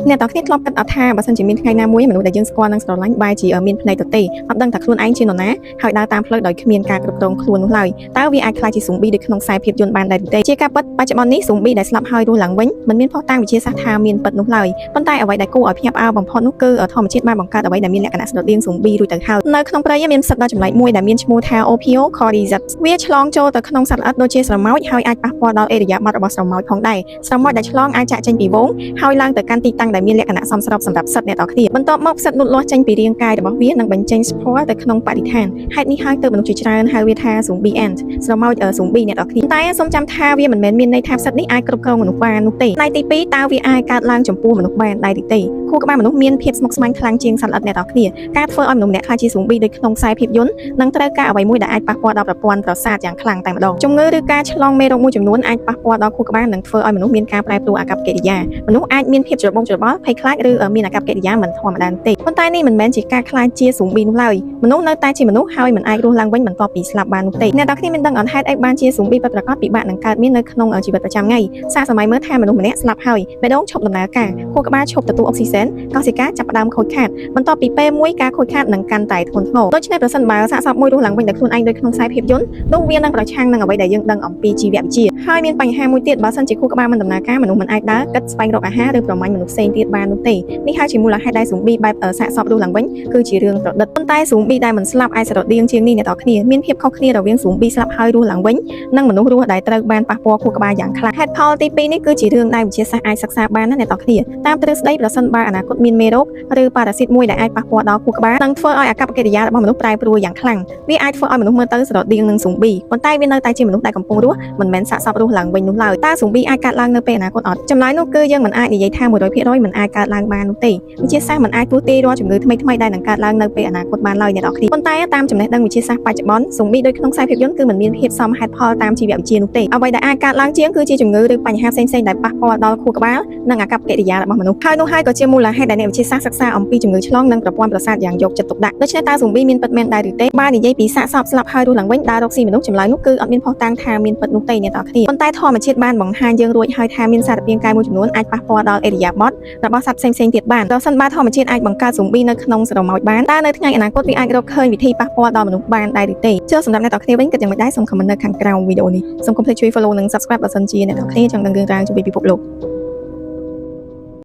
អ្នកទាំងគ្នាធ្លាប់គិតអត់ថាបើសិនជាមានថ្ងៃណាមួយមនុស្សដែលយើងស្គាល់នឹងស្រឡាញ់បែរជាមានភ្នែកទទេអត់ដឹងថាខ្លួនឯងជានរណាហើយដើរតាមផ្លូវដោយគ្មានការគ្រប់គ្រងខ្លួននោះឡើយតើវាអាចក្លាយជាស៊ុំប៊ីដូចក្នុងខ្សែភាពយន្តបានដែរទេជាការពិតបច្ចុប្បន្ននេះស៊ុំប៊ីដែលស្លាប់ហើយរស់ឡើងវិញមិនមានភស្តុតាងវិទ្យាសាស្ត្រថាមានពិតនោះឡើយប៉ុន្តែអ្វីដែលគួរឲ្យភ្ញាក់ផ្អើលបំផុតនោះគឺធម្មជាតិបានបង្កើតអ្វីដែលមានលក្ខណៈស្រដៀងស៊ុំប៊ីរួចទៅហើយនៅក្នុងព្រៃមានផ្សិតដ៏ចម្លែកមួយដែលមានឈ្មោះថា Ophiocordyceps វាឆ្លងចូលទៅក្នុងសត្វល្អិតដូចជាស្រមោចហើយអាចប៉ះពាល់ដល់អេរយាប័តរបស់ស្រមោចផងដែរស្រមោចដែលឆ្លងអាចចាក់ចេញពីវងហើយឡើងទៅកាន់ទីតាំងដែលមានលក្ខណៈសមស្របសម្រាប់ផ្សិតអ្នកទាំងគ្នាបន្ទាប់មកផ្សិតលូតលាស់ចេញពីរាងកាយរបស់វានិងបញ្ចេញស្ព្រទៅក្នុងបរិស្ថានហេតុនេះហើយទើបមនុស្សជាច្រើនហៅវាថា zombie ant ស្រមោច zombie អ្នកទាំងគ្នាតែសូមចាំថាវាមិនមែនមានន័យថាផ្សិតនេះអាចគ្រប់គ្រងមនុស្សបាននោះទេផ្នែកទី2តើវាអាចកើតឡើងចំពោះមនុស្សបានដែរឬទេខួរក្បាលមនុស្សមានភាពស្មុគស្មាញខ្លាំងជាងសត្វល្អិតអ្នកទាំងគ្នាការធ្វើឲ្យមនុស្សម្នាក់ក្លាយជា zombie ដូចក្នុងខ្សែភាពយន្តនឹងត្រូវការអ្វីមួយដែលអាចប៉ះពាល់ដល់ប្រព័ន្ធប្រសាទយ៉ាងខ្លាំងតែម្ដងជំងឺឬការឆ្លងមេរោគមួយចំនួនអាចប៉ះពាល់ដល់ខួរក្បាលនិងធ្វើឲ្យមនុស្សមានការប្រែប្រួលអាកប្បកិរិយាមនុស្សអាចមានភាពច្របូកច្របល់ភ័យខ្លាចឬមានអាកប្បកិរិយាមិនធម្មតាទេប៉ុន្តែនេះមិនមែនជាការខ្លាចជា zombie នោះឡើយមនុស្សនៅតែជាមនុស្សហើយមិនអាចរស់ឡើងវិញបន្ទាប់ពីស្លាប់បាននោះទេអ្នកទាំងគ្នាមានដឹងអត់ហេតុអីបានជា zombie ពិតប្រាកដពិបាកនឹងកើតមាននៅក្នុងជីវិតប្រចាំថ្ងៃសាកសម័យមើលថាមនុស្សម្នាក់ស្លាប់ហើយបេះដូងឈប់ដំណើរការខួរក្បាលឈប់ទទួលអុកស៊ីសែនកោសិកាចាប់ផ្ដើមខូចខាតបន្ទាប់ពីពេលមួយការខូចខាតនឹងកាន់តែធ្ងន់ធ្ងរដូច្នេះប្រសិនបើសាកសពមួយរស់ឡើងវិញដោយខ្លួនឯងដូចក្នុងខ្សែភាពយន្តនោះវានឹងប្រឆាំងនឹងអ្វីដែលយើងដឹងអំពីជីវវិទ្យាហើយមានបញ្ហាមួយទៀតបើសិនជាខួរក្បាលមិនដំណើរការមនុស្សមិនអាចដើរគិតស្វែងរកអាហារឬប្រមាញ់មនុស្សផ្សេងទៀតបាននោះទេនេះហើយជាមូលហេតុដែល zombie បែបសាកសពរស់ឡើងវិញគឺជារឿងប្រឌិតប៉ុន្តែ zombie ដែលមិនស្លាប់អាចស្រដៀងជាងនេះអ្នកនរគ្នាមានភាពខុសគ្នារវាង zombie ស្លាប់ហើយរស់ឡើងវិញនិងមនុស្សរស់ដែលត្រូវបានប៉ះពាល់ខួរក្បាលយ៉ាងខ្លាំងហេតុផលទី2នេះគឺជារឿងដែលវិទ្យាសាស្ត្រអាចសិក្សាបានណាអ្នកនរគ្នាតាមទ្រឹស្ដីប្រសិនបើអនាគតមានមេរោគឬប៉ារ៉ាស៊ីតមួយដែលអាចប៉ះពាល់ដល់ខួរក្បាលនឹងធ្វើឲ្យអាកប្បកិរិយារបស់មនុស្សប្រែប្រួលយ៉ាងខ្លាំងវាអាចធ្វើឲ្យមនុស្សមើលទៅស្រដៀងនឹង zombie ប៉ុន្តែវានៅតែជាមនុស្សដែលកំពុងរស់មិនមែនសាកសពរស់ឡើងវិញនោះឡើយតើ zombie អាចកើតឡើងនៅពេលអនាគតអត់ចម្លើយនោះគឺយើងមិនអាចនិយាយថា 100% មិនអាចកើតឡើងបាននោះទេវិទ្យាសាស្ត្រមិនអាចទស្សន៍ទាយរាល់ជំងឺថ្មីៗដែលនឹងកើតឡើងនៅពេលអនាគតបានឡើយអ្នកនរគ្នាប៉ុន្តែតាមចំណេះដឹងវិទ្យាសាស្ត្របច្ចុប្បន្ន zombie ដូចក្នុងខ្សែភាពយន្តគឺមិនមានភាពសមហេតុផលតាមជីវវិទ្យានោះទេអ្វីដែលអាចកើតឡើងជាងគឺជាជំងឺឬបញ្ហាផ្សេងៗដែលប៉ះពាល់ដល់ខួរក្បាលនិងអាកប្បកិរិយារបស់មនុស្សហើយនោះហើយក៏ជាមូលហេតុដែលអ្នកវិទ្យាសាស្ត្រសិក្សាអំពីជំងឺឆ្លងនិងប្រព័ន្ធប្រសាទយ៉ាងយកចិត្តទុកដាក់ដូច្នេះតើ zombie មានពិតមែនដែរឬទេបើនិយាយពីសាកសពស្លាប់ហើយរស់ឡើងវិញដើររកស៊ីមនុស្សចម្លើយនោះគឺអត់មានភស្តុតាងថាមានពិតនោះទេអ្នកនរគ្នាប៉ុន្តែធម្មជាតិបានបង្ហាញយើងរួចហើយថាមានសារពាង្គកាយមួយចំនួនអាចប៉ះពាល់ដល់អេរយាប័តរបស់សត្វផ្សេងៗទៀតបានប្រសិនបើធម្មជាតិអាចបង្កើត zombie នៅក្នុងស្រមោចបានតើនៅថ្ងៃអនាគតវាអាចរកឃើញវិធីប៉ះពាល់ដល់មនុស្សបានដែរឬទេចុះសម្រាប់អ្នកនរគ្នាវិញគិតយ៉ាងម៉េចដែរសូម comment នៅខាងក្រោមវីដេអូនេះសូមកុំភ្លេចជួយ follow និង subscribe បើសិនជាអ្នកនរគ្នាចង់ដឹងរឿងរ៉ាវជុំវិញពិភពលោក